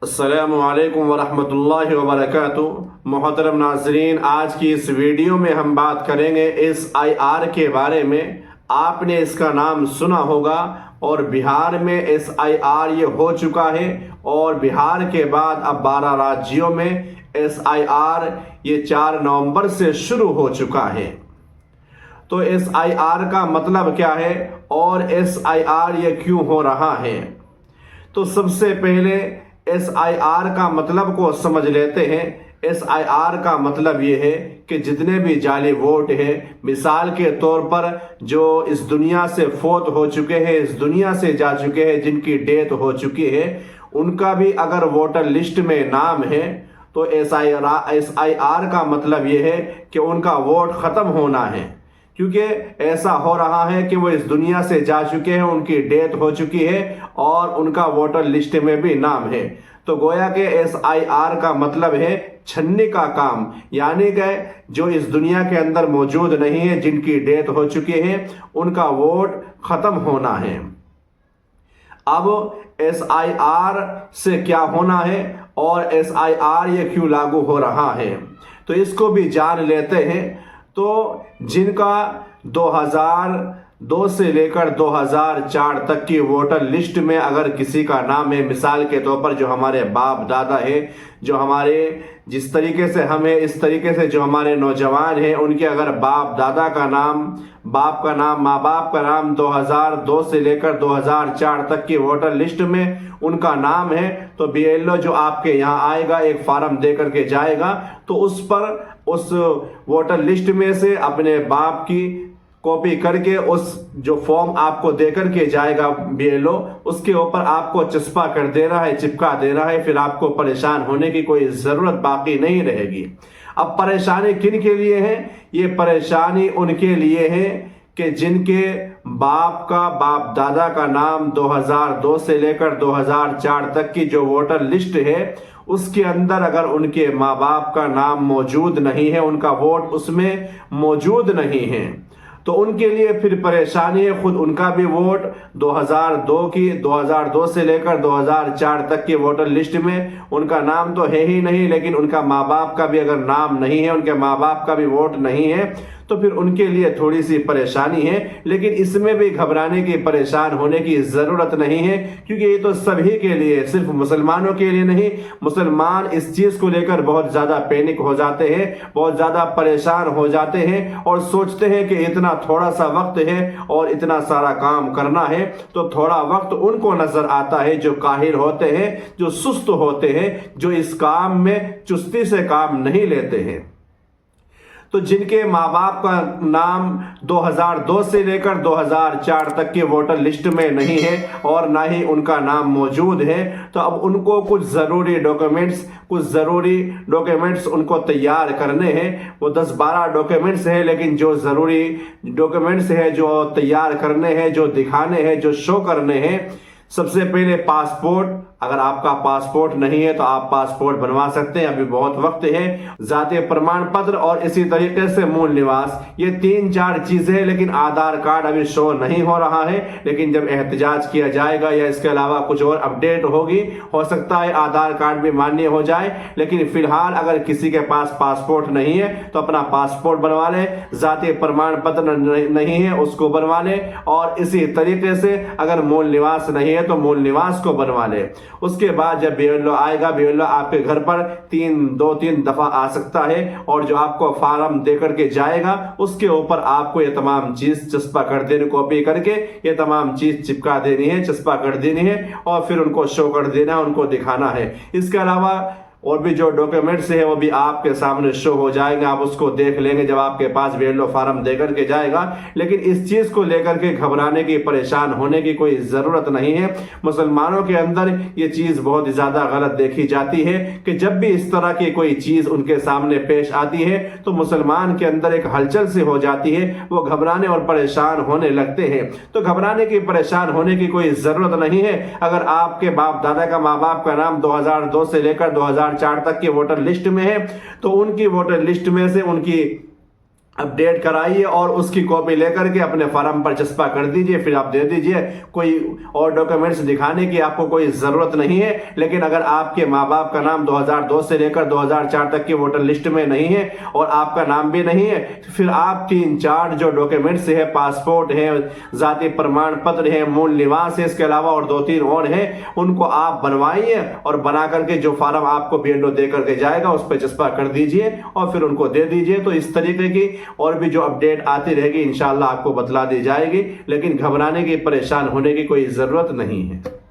अस्सलामु अलैकुम वरहमतुल्लाहि वबरकातुहू। मोहतरम नाज़रीन, आज की इस वीडियो में हम बात करेंगे SIR के बारे में। आपने इसका नाम सुना होगा और बिहार में SIR ये हो चुका है और बिहार के बाद अब 12 राज्यों में SIR ये 4 नवंबर से शुरू हो चुका है। तो SIR का मतलब क्या है और SIR ये क्यों हो रहा है? तो सबसे पहले SIR का मतलब को समझ लेते हैं। SIR का मतलब ये है कि जितने भी जाली वोट हैं, मिसाल के तौर पर जो इस दुनिया से फोत हो चुके हैं, इस दुनिया से जा चुके हैं, जिनकी डेथ हो चुकी है, उनका भी अगर वोटर लिस्ट में नाम है तो SIR का मतलब ये है कि उनका वोट ख़त्म होना है, क्योंकि ऐसा हो रहा है कि वो इस दुनिया से जा चुके हैं, उनकी डेथ हो चुकी है और उनका वोटर लिस्ट में भी नाम है। तो गोया के SIR का मतलब है छन्नी का काम, यानी कि जो इस दुनिया के अंदर मौजूद नहीं है, जिनकी डेथ हो चुकी है, उनका वोट खत्म होना है। अब SIR से क्या होना है और SIR ये क्यों लागू हो रहा है, तो इसको भी जान लेते हैं। तो जिनका 2002 से लेकर 2004 तक की वोटर लिस्ट में अगर किसी का नाम है, मिसाल के तौर पर जो हमारे बाप दादा है, जो हमारे जिस तरीके से हमें, इस तरीके से जो हमारे नौजवान हैं, उनके अगर बाप दादा का नाम, बाप का नाम, माँ बाप का नाम 2002 से लेकर 2004 तक की वोटर लिस्ट में उनका नाम है, तो BLO जो आपके यहाँ आएगा, एक फार्म दे करके जाएगा, तो उस पर, उस वोटर लिस्ट में से अपने बाप की कॉपी करके उस जो फॉर्म आपको दे करके जाएगा BLO, उसके ऊपर आपको चस्पा कर देना है, चिपका देना है। फिर आपको परेशान होने की कोई ज़रूरत बाकी नहीं रहेगी। अब परेशानी किन के लिए है? ये परेशानी उनके लिए है कि जिनके बाप का, बाप दादा का नाम 2002 से लेकर 2004 तक की जो वोटर लिस्ट है, उसके अंदर अगर उनके माँ बाप का नाम मौजूद नहीं है, उनका वोट उसमें मौजूद नहीं है, तो उनके लिए फिर परेशानी है। खुद उनका भी वोट 2002 से लेकर 2004 तक की वोटर लिस्ट में उनका नाम तो है ही नहीं, लेकिन उनका माँ बाप का भी अगर नाम नहीं है, उनके माँ बाप का भी वोट नहीं है, तो फिर उनके लिए थोड़ी सी परेशानी है। लेकिन इसमें भी घबराने की, परेशान होने की ज़रूरत नहीं है, क्योंकि ये तो सभी के लिए, सिर्फ मुसलमानों के लिए नहीं। मुसलमान इस चीज़ को लेकर बहुत ज़्यादा पैनिक हो जाते हैं, बहुत ज़्यादा परेशान हो जाते हैं और सोचते हैं कि इतना थोड़ा सा वक्त है और इतना सारा काम करना है। तो थोड़ा वक्त उनको नज़र आता है जो काहिल होते हैं, जो सुस्त होते हैं, जो इस काम में चुस्ती से काम नहीं लेते हैं। तो जिनके माँ बाप का नाम 2002 से लेकर 2004 तक के वोटर लिस्ट में नहीं है और ना ही उनका नाम मौजूद है, तो अब उनको कुछ ज़रूरी डॉक्यूमेंट्स उनको तैयार करने हैं। वो 10-12 डॉक्यूमेंट्स हैं, लेकिन जो ज़रूरी डॉक्यूमेंट्स हैं, जो तैयार करने हैं, जो दिखाने हैं, जो शो करने हैं, सबसे पहले पासपोर्ट। अगर आपका पासपोर्ट नहीं है तो आप पासपोर्ट बनवा सकते हैं, अभी बहुत वक्त है। जातीय प्रमाण पत्र और इसी तरीके से मूल निवास, ये 3-4 चीजें हैं। लेकिन आधार कार्ड अभी शो नहीं हो रहा है, लेकिन जब एहतजाज किया जाएगा या इसके अलावा कुछ और अपडेट होगी, हो सकता है आधार कार्ड भी मान्य हो जाए। लेकिन फिलहाल अगर किसी के पास पासपोर्ट नहीं है तो अपना पासपोर्ट बनवा ले, जातीय प्रमाण पत्र नहीं है उसको बनवा ले, और इसी तरीके से अगर मूल निवास नहीं है तो मूल निवास को बनवा ले। उसके बाद जब BLO आएगा, BLO आपके घर पर 2-3 दफा आ सकता है और जो आपको फार्म दे करके जाएगा, उसके ऊपर आपको ये तमाम चीज चस्पा कर देनी, कॉपी करके ये तमाम चीज चिपका देनी है, चस्पा कर देनी है और फिर उनको शो कर देना, उनको दिखाना है। इसके अलावा और भी जो डॉक्यूमेंट्स है वो भी आपके सामने शो हो जाएंगे, आप उसको देख लेंगे जब आपके पास BLO फार्म देकर के जाएगा। लेकिन इस चीज़ को लेकर के घबराने की, परेशान होने की कोई ज़रूरत नहीं है। मुसलमानों के अंदर ये चीज़ बहुत ज़्यादा गलत देखी जाती है कि जब भी इस तरह की कोई चीज़ उनके सामने पेश आती है तो मुसलमान के अंदर एक हलचल सी हो जाती है, वो घबराने और परेशान होने लगते हैं। तो घबराने की, परेशान होने की कोई ज़रूरत नहीं है। अगर आपके बाप दादा का, माँ बाप का नाम 2002 से लेकर 2004 तक की वोटर लिस्ट में है, तो उनकी वोटर लिस्ट में से उनकी अपडेट कराइए और उसकी कॉपी लेकर के अपने फॉर्म पर चस्पा कर दीजिए, फिर आप दे दीजिए। कोई और डॉक्यूमेंट्स दिखाने की आपको कोई ज़रूरत नहीं है। लेकिन अगर आपके माँ बाप का नाम 2002 से लेकर 2004 तक की वोटर लिस्ट में नहीं है और आपका नाम भी नहीं है, तो फिर आप 3-4 जो डॉक्यूमेंट्स है, पासपोर्ट है, जाति प्रमाण पत्र है, मूल निवास है, इसके अलावा और 2-3 और हैं, उनको आप बनवाइए और बना करके जो फॉर्म आपको बीएलओ दे करके जाएगा उस पर चस्पा कर दीजिए और फिर उनको दे दीजिए। तो इस तरीके की और भी जो अपडेट आती रहेगी इंशाल्लाह आपको बतला दी जाएगी, लेकिन घबराने की, परेशान होने की कोई जरूरत नहीं है।